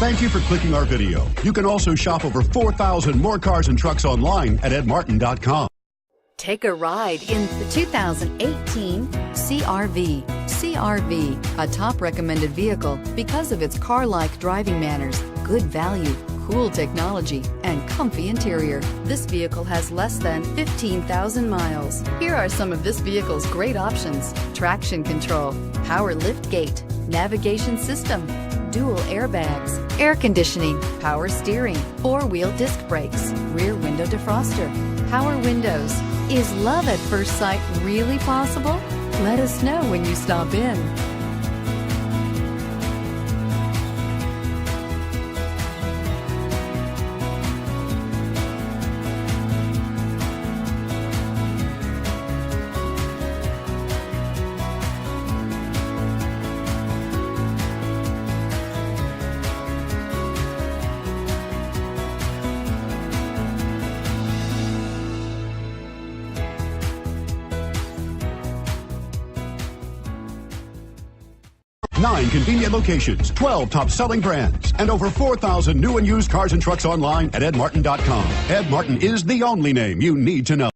Thank you for clicking our video. You can also shop over 4,000 more cars and trucks online at edmartin.com. Take a ride in the 2018 CR-V. CR-V, a top recommended vehicle because of its car-like driving manners, good value, cool technology, and comfy interior. This vehicle has less than 15,000 miles. Here are some of this vehicle's great options: traction control, power liftgate, navigation system, dual airbags, air conditioning, power steering, four-wheel disc brakes, rear window defroster, power windows. Is love at first sight really possible? Let us know when you stop in. Nine convenient locations, 12 top-selling brands, and over 4,000 new and used cars and trucks online at edmartin.com. Ed Martin is the only name you need to know.